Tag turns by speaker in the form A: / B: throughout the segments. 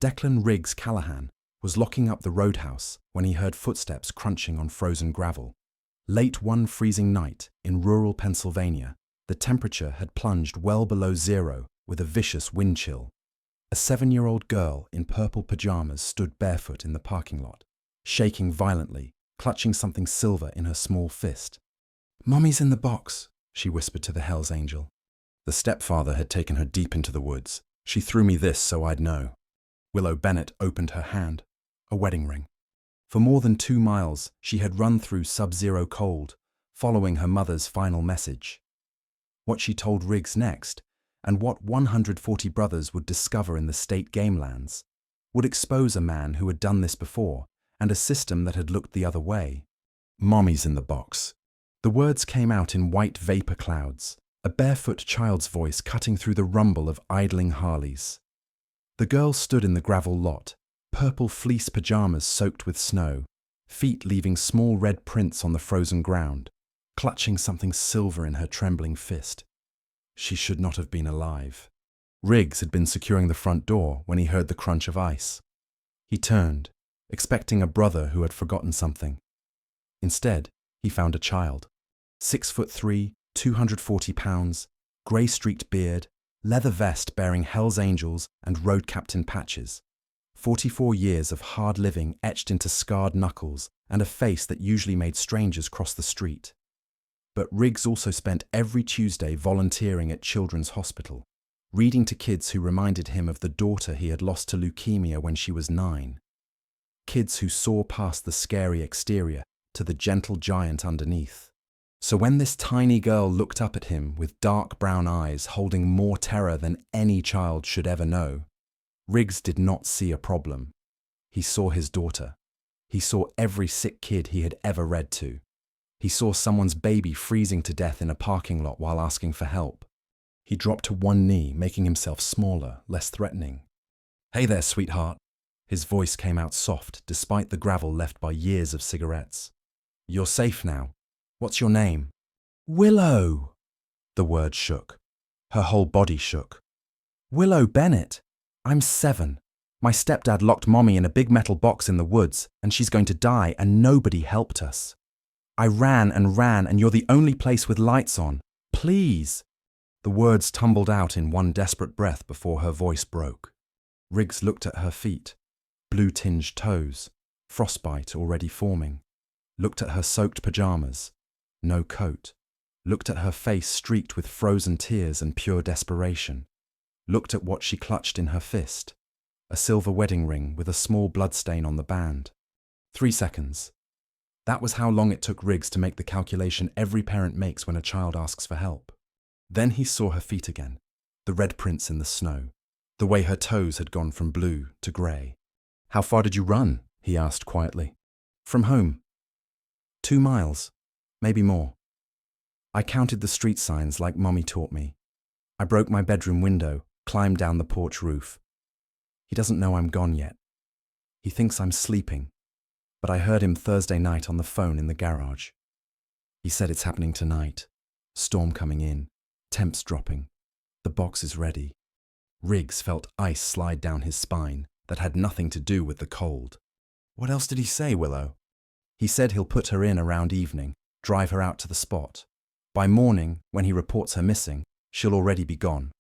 A: Declan Riggs Callahan was locking up the roadhouse when he heard footsteps crunching on frozen gravel. Late one freezing night in rural Pennsylvania, the temperature had plunged well below zero with a vicious wind chill. A 7-year-old girl in purple pajamas stood barefoot in the parking lot, shaking violently, clutching something silver in her small fist. "Mommy's in the box," she whispered to the Hell's Angel. The stepfather had taken her deep into the woods. "She threw me this so I'd know." Willow Bennett opened her hand. A wedding ring. For more than 2 miles, she had run through sub-zero cold, following her mother's final message. What she told Riggs next, and what 140 brothers would discover in the state game lands, would expose a man who had done this before and a system that had looked the other way. "Mommy's in the box." The words came out in white vapor clouds, a barefoot child's voice cutting through the rumble of idling Harleys. The girl stood in the gravel lot, purple fleece pajamas soaked with snow, feet leaving small red prints on the frozen ground, clutching something silver in her trembling fist. She should not have been alive. Riggs had been securing the front door when he heard the crunch of ice. He turned, expecting a brother who had forgotten something. Instead, he found a child. 6'3", 240 pounds, grey-streaked beard, leather vest bearing Hell's Angels and road captain patches. 44 years of hard living etched into scarred knuckles and a face that usually made strangers cross the street. But Riggs also spent every Tuesday volunteering at Children's Hospital, reading to kids who reminded him of the daughter he had lost to leukemia when she was 9. Kids who saw past the scary exterior to the gentle giant underneath. So when this tiny girl looked up at him with dark brown eyes holding more terror than any child should ever know, Riggs did not see a problem. He saw his daughter. He saw every sick kid he had ever read to. He saw someone's baby freezing to death in a parking lot while asking for help. He dropped to one knee, making himself smaller, less threatening. "Hey there, sweetheart." His voice came out soft, despite the gravel left by years of cigarettes. "You're safe now. What's your name?" "Willow." The word shook. Her whole body shook. "Willow Bennett. I'm 7. My stepdad locked Mommy in a big metal box in the woods, and she's going to die, and nobody helped us. I ran and ran, and you're the only place with lights on. Please." The words tumbled out in one desperate breath before her voice broke. Riggs looked at her feet, blue-tinged toes, frostbite already forming. Looked at her soaked pajamas, no coat. Looked at her face streaked with frozen tears and pure desperation. Looked at what she clutched in her fist, a silver wedding ring with a small bloodstain on the band. 3 seconds. That was how long it took Riggs to make the calculation every parent makes when a child asks for help. Then he saw her feet again, the red prints in the snow, the way her toes had gone from blue to grey. "How far did you run?" he asked quietly. "From home. 2 miles, maybe more. I counted the street signs like Mommy taught me. I broke my bedroom window, climbed down the porch roof. He doesn't know I'm gone yet. He thinks I'm sleeping, but I heard him Thursday night on the phone in the garage. He said it's happening tonight. Storm coming in, temps dropping. The box is ready." Riggs felt ice slide down his spine that had nothing to do with the cold. "What else did he say, Willow?" "He said he'll put her in around evening, drive her out to the spot. By morning, when he reports her missing, she'll already be gone.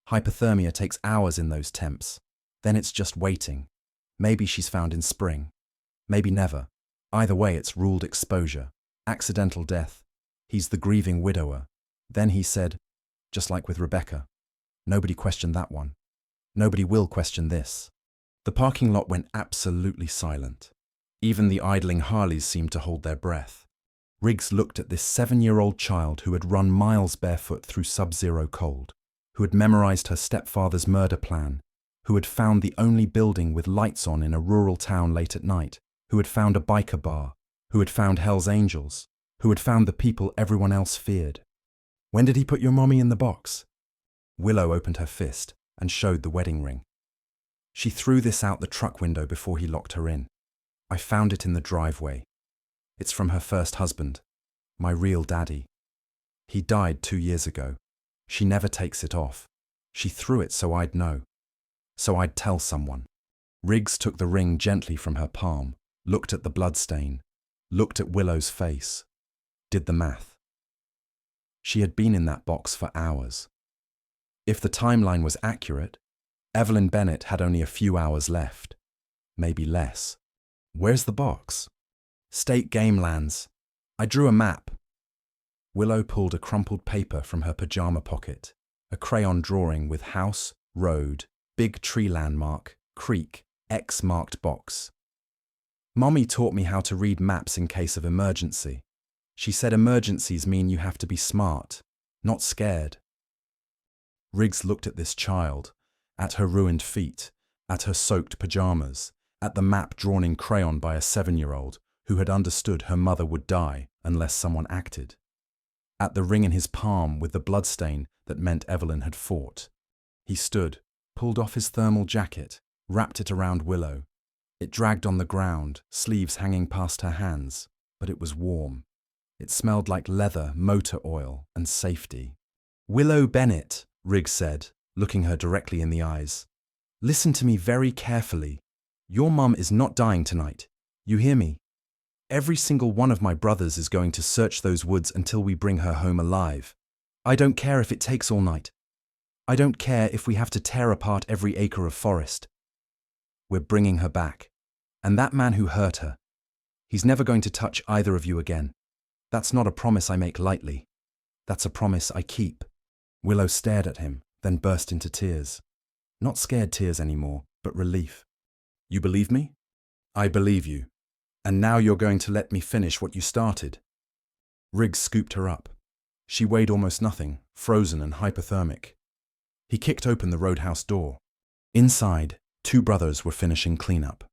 A: Hypothermia takes hours in those temps. Then it's just waiting. Maybe she's found in spring. Maybe never. Either way, it's ruled exposure, accidental death. He's the grieving widower." Then he said, just like with Rebecca, "Nobody questioned that one. Nobody will question this." The parking lot went absolutely silent. Even the idling Harleys seemed to hold their breath. Riggs looked at this 7-year-old child who had run miles barefoot through sub-zero cold, who had memorized her stepfather's murder plan, who had found the only building with lights on in a rural town late at night, who had found a biker bar, who had found Hell's Angels, who had found the people everyone else feared. "When did he put your mommy in the box?" Willow opened her fist and showed the wedding ring. She threw this out the truck window before he locked her in. "I found it in the driveway. It's from her first husband, my real daddy. He died 2 years ago. She never takes it off. She threw it so I'd know. So I'd tell someone." Riggs took the ring gently from her palm, looked at the bloodstain, looked at Willow's face, did the math. She had been in that box for hours. If the timeline was accurate, Evelyn Bennett had only a few hours left, maybe less. Where's the box? State game lands. I drew a map. Willow pulled a crumpled paper from her pajama pocket, a crayon drawing with house, road, big tree landmark, creek, X marked box. Mommy taught me how to read maps in case of emergency. She said emergencies mean you have to be smart, not scared. Riggs looked at this child, at her ruined feet, at her soaked pajamas, at the map drawn in crayon by a 7-year-old who had understood her mother would die unless someone acted, at the ring in his palm with the bloodstain that meant Evelyn had fought. He stood, pulled off his thermal jacket, wrapped it around Willow. It dragged on the ground, sleeves hanging past her hands, but it was warm. It smelled like leather, motor oil, and safety. "Willow Bennett," Riggs said, looking her directly in the eyes. "Listen to me very carefully. Your mum is not dying tonight. You hear me? Every single one of my brothers is going to search those woods until we bring her home alive. I don't care if it takes all night. I don't care if we have to tear apart every acre of forest. We're bringing her back. And that man who hurt her, he's never going to touch either of you again. That's not a promise I make lightly. That's a promise I keep." Willow stared at him, then burst into tears. Not scared tears anymore, but relief. "You believe me?" "I believe you. And now you're going to let me finish what you started." Riggs scooped her up. She weighed almost nothing, frozen and hypothermic. He kicked open the roadhouse door. Inside, 2 brothers were finishing cleanup.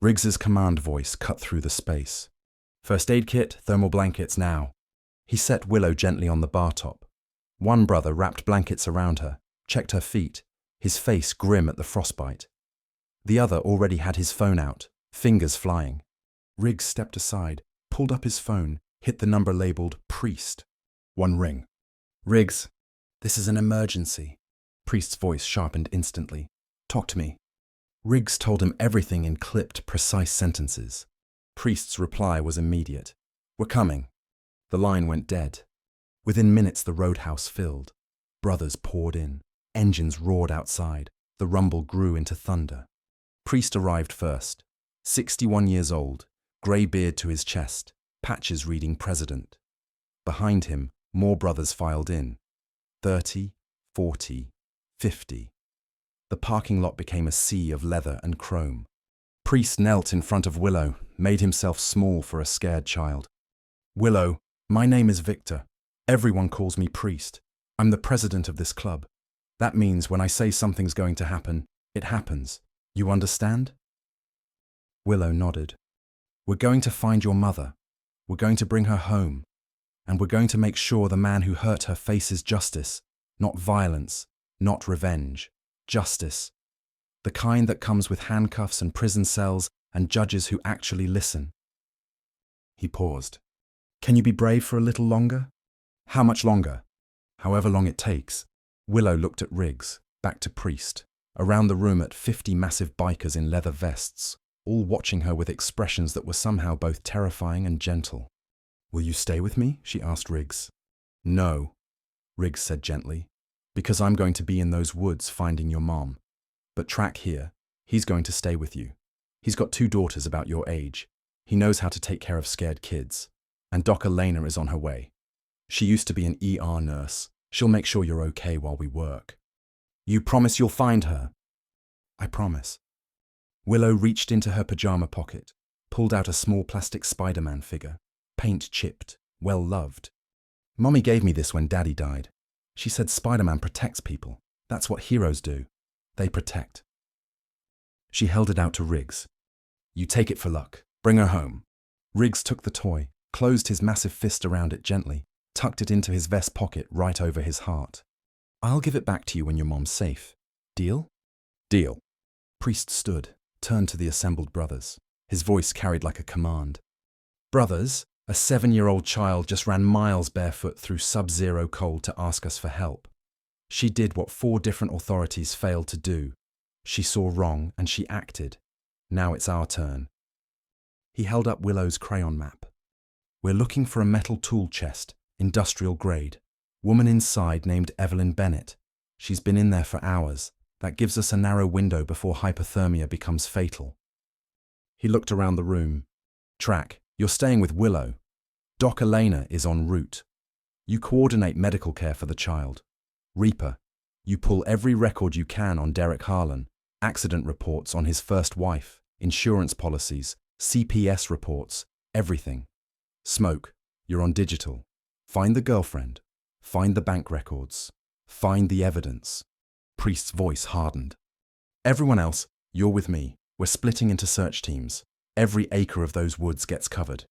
A: Riggs's command voice cut through the space. "First aid kit, thermal blankets now." He set Willow gently on the bar top. One brother wrapped blankets around her, checked her feet, his face grim at the frostbite. The other already had his phone out, fingers flying. Riggs stepped aside, pulled up his phone, hit the number labeled Priest. One ring. "Riggs, this is an emergency." Priest's voice sharpened instantly. "Talk to me." Riggs told him everything in clipped, precise sentences. Priest's reply was immediate. "We're coming." The line went dead. Within minutes the roadhouse filled. Brothers poured in. Engines roared outside. The rumble grew into thunder. Priest arrived first. 61 years old, grey beard to his chest, patches reading President. Behind him, more brothers filed in. 30, 40, 50. The parking lot became a sea of leather and chrome. Priest knelt in front of Willow, made himself small for a scared child. "Willow, my name is Victor. Everyone calls me Priest. I'm the president of this club. That means when I say something's going to happen, it happens. You understand?" Willow nodded. "We're going to find your mother. We're going to bring her home. And we're going to make sure the man who hurt her faces justice, not violence, not revenge. Justice. The kind that comes with handcuffs and prison cells and judges who actually listen." He paused. "Can you be brave for a little longer?" "How much longer?" "However long it takes." Willow looked at Riggs, back to Priest, around the room at 50 massive bikers in leather vests, all watching her with expressions that were somehow both terrifying and gentle. "Will you stay with me?" she asked Riggs. "No," Riggs said gently, "because I'm going to be in those woods finding your mom. But Track here, he's going to stay with you. He's got 2 daughters about your age. He knows how to take care of scared kids. And Doc Elena is on her way. She used to be an ER nurse. She'll make sure you're okay while we work." "You promise you'll find her?" "I promise." Willow reached into her pajama pocket, pulled out a small plastic Spider-Man figure, paint chipped, well-loved. "Mommy gave me this when Daddy died. She said Spider-Man protects people. That's what heroes do. They protect." She held it out to Riggs. "You take it for luck. Bring her home." Riggs took the toy, closed his massive fist around it gently, tucked it into his vest pocket right over his heart. "I'll give it back to you when your mom's safe. Deal?" "Deal." Priest stood, turned to the assembled brothers. His voice carried like a command. "Brothers, a 7-year-old child just ran miles barefoot through sub-zero cold to ask us for help. She did what 4 different authorities failed to do. She saw wrong and she acted. Now it's our turn. He held up Willow's crayon map. We're looking for a metal tool chest, industrial grade. Woman inside named Evelyn Bennett. She's been in there for hours. That gives us a narrow window before hypothermia becomes fatal. He looked around the room. Track, you're staying with Willow. Doc Elena is en route. You coordinate medical care for the child. Reaper, you pull every record you can on Derek Harlan, accident reports on his first wife, insurance policies, CPS reports, everything. Smoke, you're on digital. Find the girlfriend. Find the bank records. Find the evidence. Priest's voice hardened. Everyone else, you're with me. We're splitting into search teams. Every acre of those woods gets covered.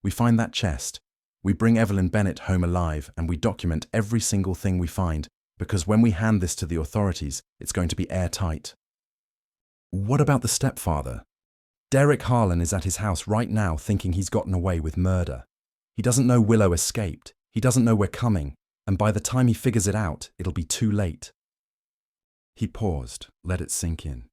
A: We find that chest. We bring Evelyn Bennett home alive and we document every single thing we find, because when we hand this to the authorities, it's going to be airtight. What about the stepfather? Derek Harlan is at his house right now thinking he's gotten away with murder. He doesn't know Willow escaped. He doesn't know we're coming. And by the time he figures it out, it'll be too late. He paused, let it sink in.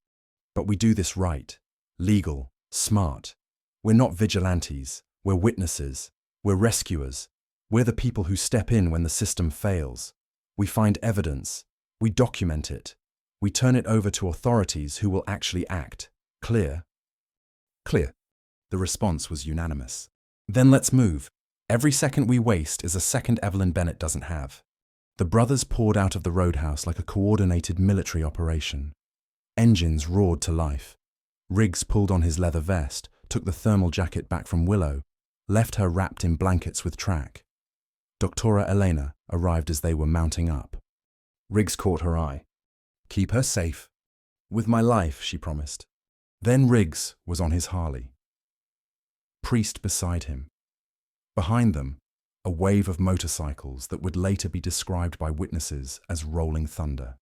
A: But we do this right. Legal, smart. We're not vigilantes. We're witnesses. We're rescuers. We're the people who step in when the system fails. We find evidence. We document it. We turn it over to authorities who will actually act. Clear? Clear. The response was unanimous. Then let's move. Every second we waste is a second Evelyn Bennett doesn't have. The brothers poured out of the roadhouse like a coordinated military operation. Engines roared to life. Riggs pulled on his leather vest, took the thermal jacket back from Willow, left her wrapped in blankets with Track. Doctora Elena arrived as they were mounting up. Riggs caught her eye. Keep her safe. With my life, she promised. Then Riggs was on his Harley. Priest beside him. Behind them, a wave of motorcycles that would later be described by witnesses as rolling thunder.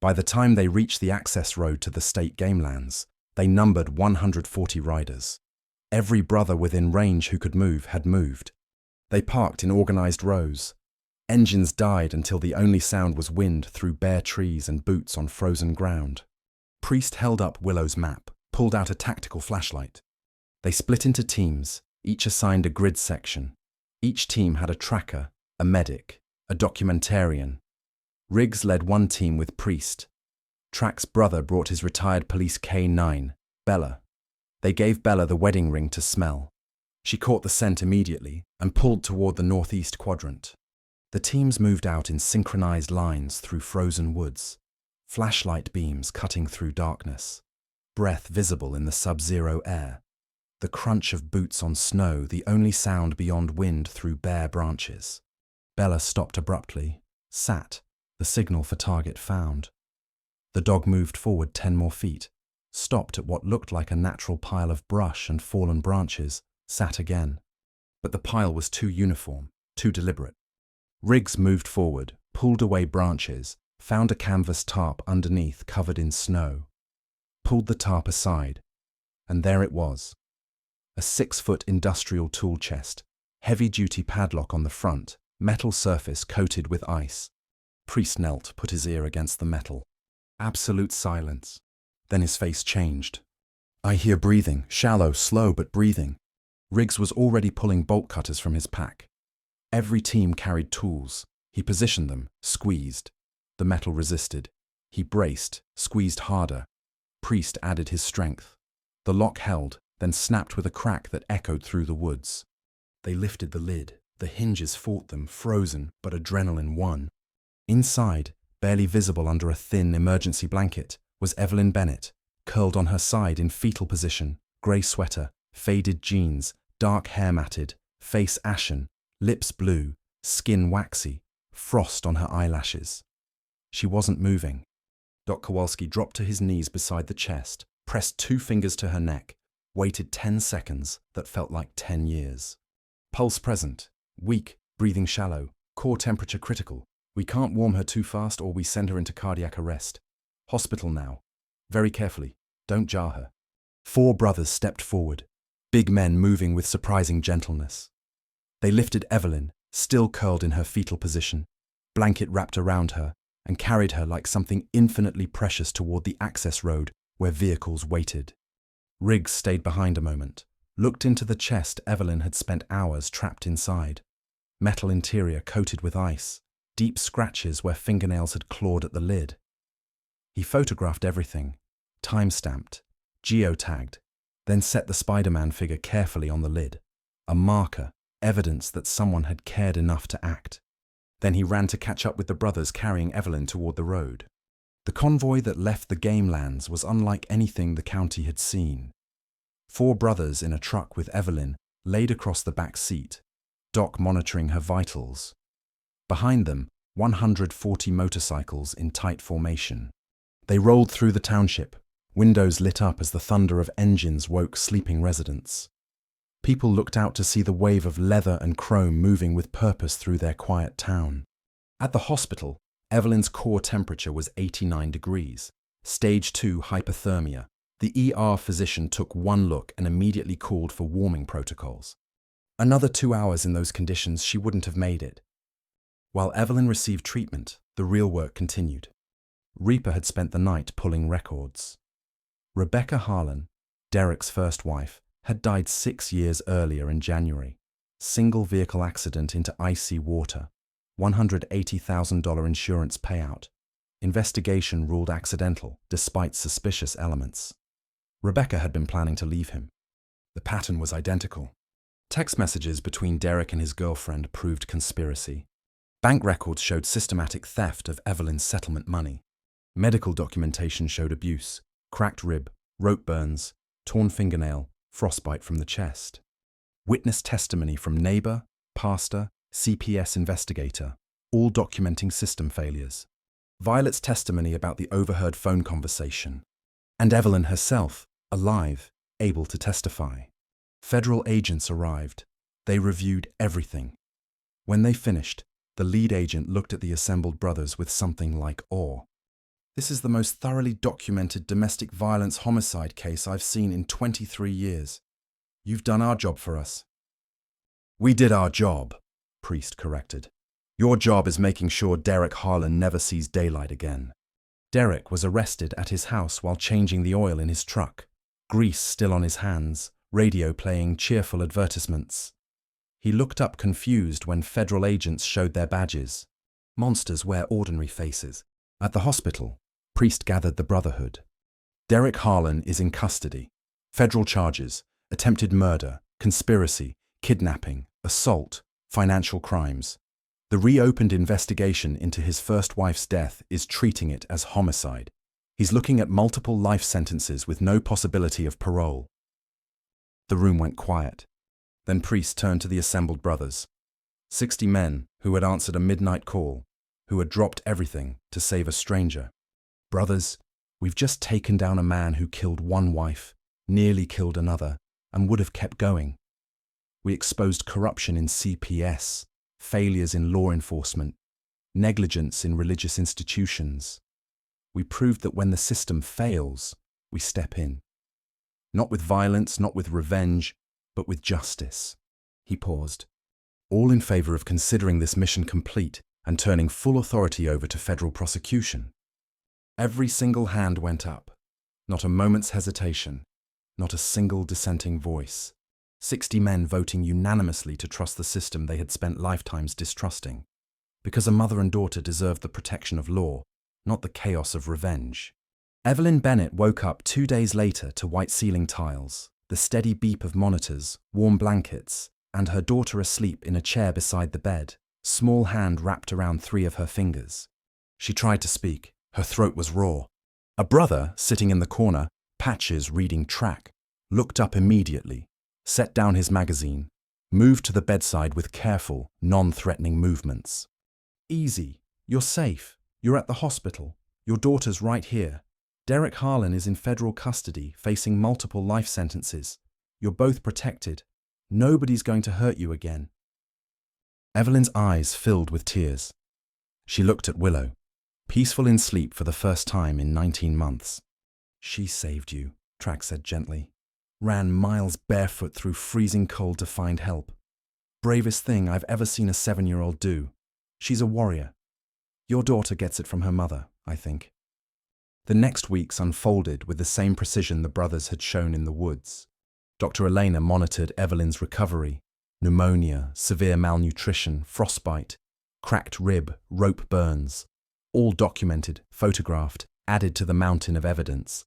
A: By the time they reached the access road to the state game lands, they numbered 140 riders. Every brother within range who could move had moved. They parked in organized rows. Engines died until the only sound was wind through bare trees and boots on frozen ground. Priest held up Willow's map, pulled out a tactical flashlight. They split into teams, each assigned a grid section. Each team had a tracker, a medic, a documentarian. Riggs led one team with Priest. Track's brother brought his retired police K9, Bella. They gave Bella the wedding ring to smell. She caught the scent immediately and pulled toward the northeast quadrant. The teams moved out in synchronized lines through frozen woods, flashlight beams cutting through darkness, breath visible in the sub-zero air. The crunch of boots on snow, the only sound beyond wind through bare branches. Bella stopped abruptly, sat, the signal for target found. The dog moved forward 10 more feet, stopped at what looked like a natural pile of brush and fallen branches, sat again. But the pile was too uniform, too deliberate. Riggs moved forward, pulled away branches, found a canvas tarp underneath covered in snow, pulled the tarp aside, and there it was. A 6-foot industrial tool chest, heavy-duty padlock on the front, metal surface coated with ice. Priest knelt, put his ear against the metal. Absolute silence. Then his face changed. I hear breathing, shallow, slow, but breathing. Riggs was already pulling bolt cutters from his pack. Every team carried tools. He positioned them, squeezed. The metal resisted. He braced, squeezed harder. Priest added his strength. The lock held, then snapped with a crack that echoed through the woods. They lifted the lid. The hinges fought them, frozen, but adrenaline won. Inside, barely visible under a thin emergency blanket, was Evelyn Bennett, curled on her side in fetal position, grey sweater, faded jeans, dark hair matted, face ashen, lips blue, skin waxy, frost on her eyelashes. She wasn't moving. Doc Kowalski dropped to his knees beside the chest, pressed 2 fingers to her neck, waited 10 seconds that felt like 10 years. Pulse present, weak, breathing shallow, core temperature critical. We can't warm her too fast or we send her into cardiac arrest. Hospital now. Very carefully. Don't jar her. 4 brothers stepped forward, big men moving with surprising gentleness. They lifted Evelyn, still curled in her fetal position, blanket wrapped around her, and carried her like something infinitely precious toward the access road where vehicles waited. Riggs stayed behind a moment, looked into the chest Evelyn had spent hours trapped inside. Metal interior coated with ice, deep scratches where fingernails had clawed at the lid. He photographed everything, time-stamped, geotagged, then set the Spider-Man figure carefully on the lid, a marker, evidence that someone had cared enough to act. Then he ran to catch up with the brothers carrying Evelyn toward the road. The convoy that left the game lands was unlike anything the county had seen. 4 brothers in a truck with Evelyn laid across the back seat, Doc monitoring her vitals. Behind them, 140 motorcycles in tight formation. They rolled through the township, windows lit up as the thunder of engines woke sleeping residents. People looked out to see the wave of leather and chrome moving with purpose through their quiet town. At the hospital, Evelyn's core temperature was 89 degrees, stage 2 hypothermia. The ER physician took one look and immediately called for warming protocols. Another 2 hours in those conditions, she wouldn't have made it. While Evelyn received treatment, the real work continued. Reaper had spent the night pulling records. Rebecca Harlan, Derek's first wife, had died 6 years earlier in January. Single vehicle accident into icy water. $180,000 insurance payout. Investigation ruled accidental, despite suspicious elements. Rebecca had been planning to leave him. The pattern was identical. Text messages between Derek and his girlfriend proved conspiracy. Bank records showed systematic theft of Evelyn's settlement money. Medical documentation showed abuse, cracked rib, rope burns, torn fingernail, frostbite from the chest. Witness testimony from neighbor, pastor, CPS investigator, all documenting system failures. Violet's testimony about the overheard phone conversation. And Evelyn herself, alive, able to testify. Federal agents arrived. They reviewed everything. When they finished, the lead agent looked at the assembled brothers with something like awe. This is the most thoroughly documented domestic violence homicide case I've seen in 23 years. You've done our job for us. We did our job, Priest corrected. Your job is making sure Derek Harlan never sees daylight again. Derek was arrested at his house while changing the oil in his truck, grease still on his hands, radio playing cheerful advertisements. He looked up confused when federal agents showed their badges. Monsters wear ordinary faces. At the hospital, Priest gathered the brotherhood. Derek Harlan is in custody. Federal charges: attempted murder, conspiracy, kidnapping, assault, financial crimes. The reopened investigation into his first wife's death is treating it as homicide. He's looking at multiple life sentences with no possibility of parole. The room went quiet. Then Priest turned to the assembled brothers. 60 men who had answered a midnight call, who had dropped everything to save a stranger. Brothers, we've just taken down a man who killed one wife, nearly killed another, and would have kept going. We exposed corruption in CPS, failures in law enforcement, negligence in religious institutions. We proved that when the system fails, we step in. Not with violence, not with revenge, but with justice. He paused. All in favor of considering this mission complete and turning full authority over to federal prosecution. Every single hand went up. Not a moment's hesitation. Not a single dissenting voice. 60 men voting unanimously to trust the system they had spent lifetimes distrusting. Because a mother and daughter deserved the protection of law, not the chaos of revenge. Evelyn Bennett woke up 2 days later to white ceiling tiles, the steady beep of monitors, warm blankets, and her daughter asleep in a chair beside the bed, small hand wrapped around 3 of her fingers. She tried to speak. Her throat was raw. A brother, sitting in the corner, Patches reading track, looked up immediately, set down his magazine, moved to the bedside with careful, non-threatening movements. Easy. You're safe. You're at the hospital. Your daughter's right here. Derek Harlan is in federal custody, facing multiple life sentences. You're both protected. Nobody's going to hurt you again. Evelyn's eyes filled with tears. She looked at Willow, peaceful in sleep for the first time in 19 months. She saved you, Track said gently. Ran miles barefoot through freezing cold to find help. Bravest thing I've ever seen a 7-year-old do. She's a warrior. Your daughter gets it from her mother, I think. The next weeks unfolded with the same precision the brothers had shown in the woods. Dr. Elena monitored Evelyn's recovery: pneumonia, severe malnutrition, frostbite, cracked rib, rope burns, all documented, photographed, added to the mountain of evidence.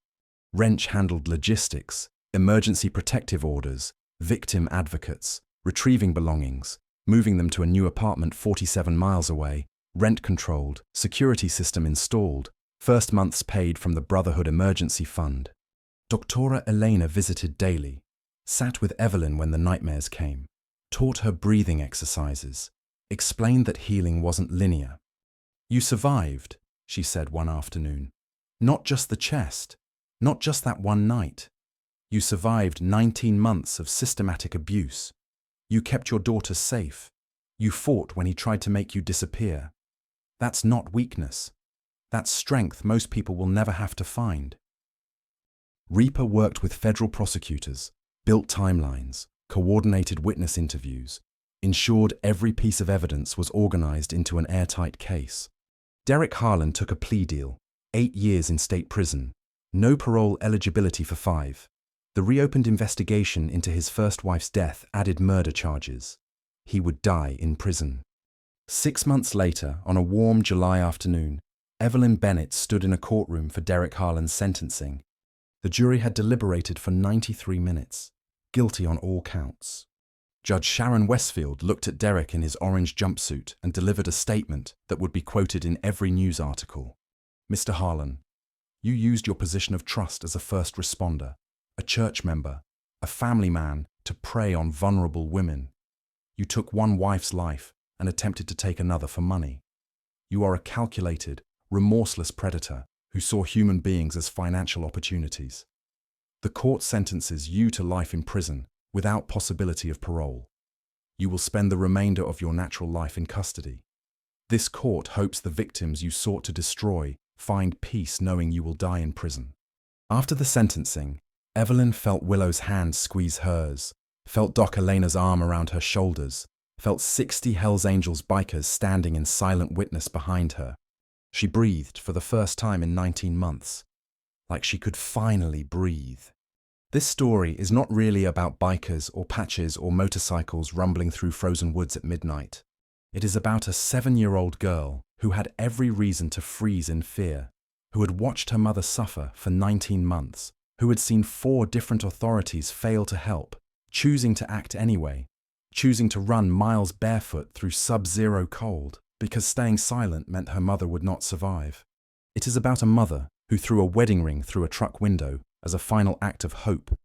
A: Wrench handled logistics, emergency protective orders, victim advocates, retrieving belongings, moving them to a new apartment 47 miles away, rent controlled, security system installed, first months paid from the Brotherhood Emergency Fund. Dr. Elena visited daily, sat with Evelyn when the nightmares came, taught her breathing exercises, explained that healing wasn't linear. "You survived," she said one afternoon. "Not just the chest, not just that one night. You survived 19 months of systematic abuse. You kept your daughter safe. You fought when he tried to make you disappear. That's not weakness. That's strength most people will never have to find." Reaper worked with federal prosecutors, built timelines, coordinated witness interviews, ensured every piece of evidence was organized into an airtight case. Derek Harlan took a plea deal, 8 years in state prison, no parole eligibility for 5. The reopened investigation into his first wife's death added murder charges. He would die in prison. 6 months later, on a warm July afternoon, Evelyn Bennett stood in a courtroom for Derek Harlan's sentencing. The jury had deliberated for 93 minutes, guilty on all counts. Judge Sharon Westfield looked at Derek in his orange jumpsuit and delivered a statement that would be quoted in every news article. "Mr. Harlan, you used your position of trust as a first responder, a church member, a family man to prey on vulnerable women. You took one wife's life and attempted to take another for money. You are a calculated, remorseless predator who saw human beings as financial opportunities. The court sentences you to life in prison without possibility of parole. You will spend the remainder of your natural life in custody. This court hopes the victims you sought to destroy find peace knowing you will die in prison." After the sentencing, Evelyn felt Willow's hand squeeze hers, felt Doc Elena's arm around her shoulders, felt 60 Hells Angels bikers standing in silent witness behind her. She breathed for the first time in 19 months, like she could finally breathe. This story is not really about bikers or patches or motorcycles rumbling through frozen woods at midnight. It is about a 7-year-old girl who had every reason to freeze in fear, who had watched her mother suffer for 19 months, who had seen 4 different authorities fail to help, choosing to act anyway, choosing to run miles barefoot through sub-zero cold because staying silent meant her mother would not survive. It is about a mother who threw a wedding ring through a truck window as a final act of hope,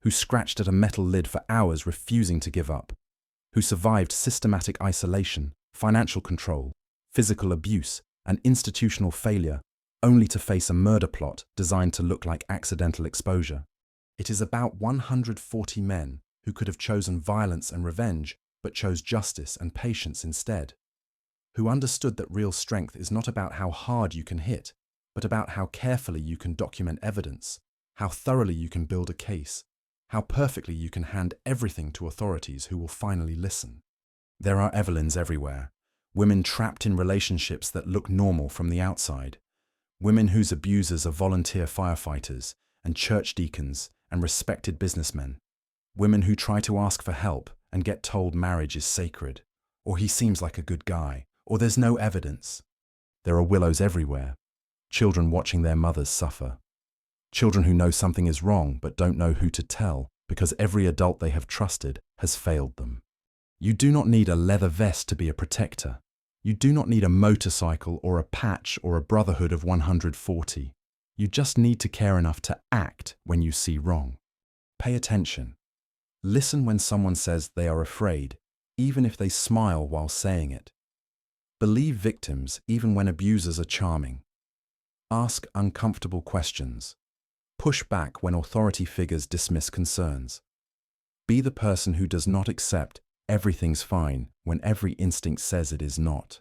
A: who scratched at a metal lid for hours refusing to give up, who survived systematic isolation, financial control, physical abuse, and institutional failure, only to face a murder plot designed to look like accidental exposure. It is about 140 men who could have chosen violence and revenge, but chose justice and patience instead, who understood that real strength is not about how hard you can hit, but about how carefully you can document evidence, how thoroughly you can build a case, how perfectly you can hand everything to authorities who will finally listen. There are Evelyns everywhere, women trapped in relationships that look normal from the outside, women whose abusers are volunteer firefighters and church deacons and respected businessmen, women who try to ask for help and get told marriage is sacred, or he seems like a good guy, or there's no evidence. There are Willows everywhere, children watching their mothers suffer, children who know something is wrong but don't know who to tell because every adult they have trusted has failed them. You do not need a leather vest to be a protector. You do not need a motorcycle or a patch or a brotherhood of 140. You just need to care enough to act when you see wrong. Pay attention. Listen when someone says they are afraid, even if they smile while saying it. Believe victims even when abusers are charming. Ask uncomfortable questions. Push back when authority figures dismiss concerns. Be the person who does not accept everything's fine when every instinct says it is not.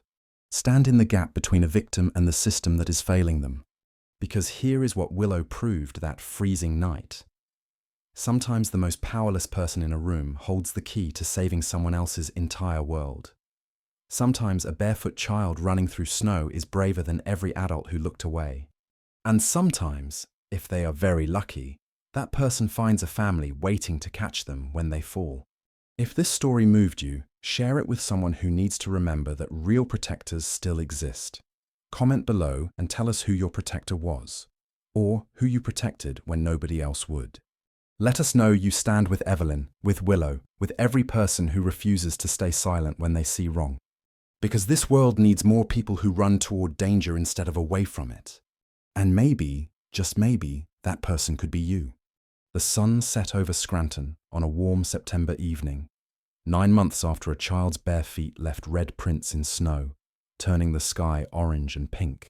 A: Stand in the gap between a victim and the system that is failing them. Because here is what Willow proved that freezing night. Sometimes the most powerless person in a room holds the key to saving someone else's entire world. Sometimes a barefoot child running through snow is braver than every adult who looked away. And sometimes, if they are very lucky, that person finds a family waiting to catch them when they fall. If this story moved you, share it with someone who needs to remember that real protectors still exist. Comment below and tell us who your protector was, or who you protected when nobody else would. Let us know you stand with Evelyn, with Willow, with every person who refuses to stay silent when they see wrong. Because this world needs more people who run toward danger instead of away from it. And maybe, just maybe, that person could be you. The sun set over Scranton on a warm September evening, 9 months after a child's bare feet left red prints in snow, turning the sky orange and pink.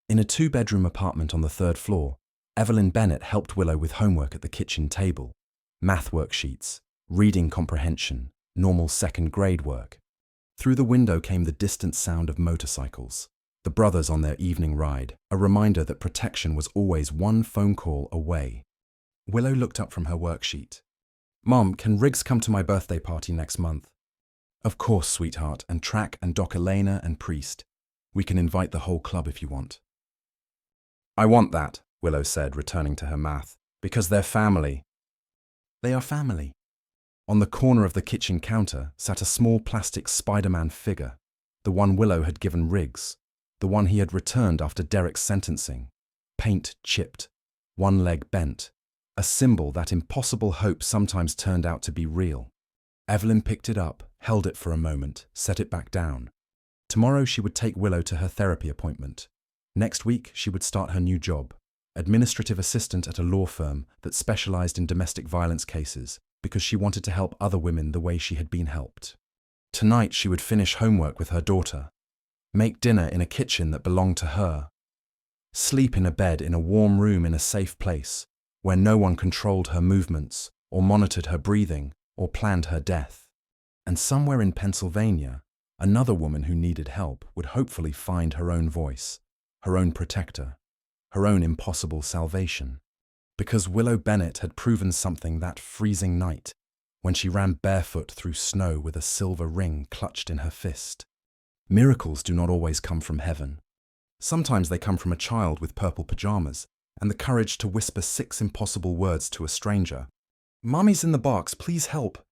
A: In a 2-bedroom apartment on the 3rd floor, Willow Bennett helped Willow with homework at the kitchen table, math worksheets, reading comprehension, normal 2nd grade work. Through the window came the distant sound of motorcycles, the brothers on their evening ride, a reminder that protection was always one phone call away. Willow looked up from her worksheet. "Mom, can Riggs come to my birthday party next month?" "Of course, sweetheart, and Track and Doc Elena and Priest. We can invite the whole club if you want." "I want that," Willow said, returning to her math, "because they're family." "They are family." On the corner of the kitchen counter sat a small plastic Spider-Man figure, the one Willow had given Riggs, the one he had returned after Derek's sentencing. Paint chipped, one leg bent, a symbol that impossible hope sometimes turned out to be real. Evelyn picked it up, held it for a moment, set it back down. Tomorrow she would take Willow to her therapy appointment. Next week she would start her new job, administrative assistant at a law firm that specialized in domestic violence cases, because she wanted to help other women the way she had been helped. Tonight she would finish homework with her daughter, make dinner in a kitchen that belonged to her, sleep in a bed in a warm room in a safe place, where no one controlled her movements, or monitored her breathing, or planned her death. And somewhere in Pennsylvania, another woman who needed help would hopefully find her own voice, her own protector, her own impossible salvation. Because Willow Bennett had proven something that freezing night, when she ran barefoot through snow with a silver ring clutched in her fist. Miracles do not always come from heaven. Sometimes they come from a child with purple pajamas and the courage to whisper 6 impossible words to a stranger. "Mommy's in the box, please help."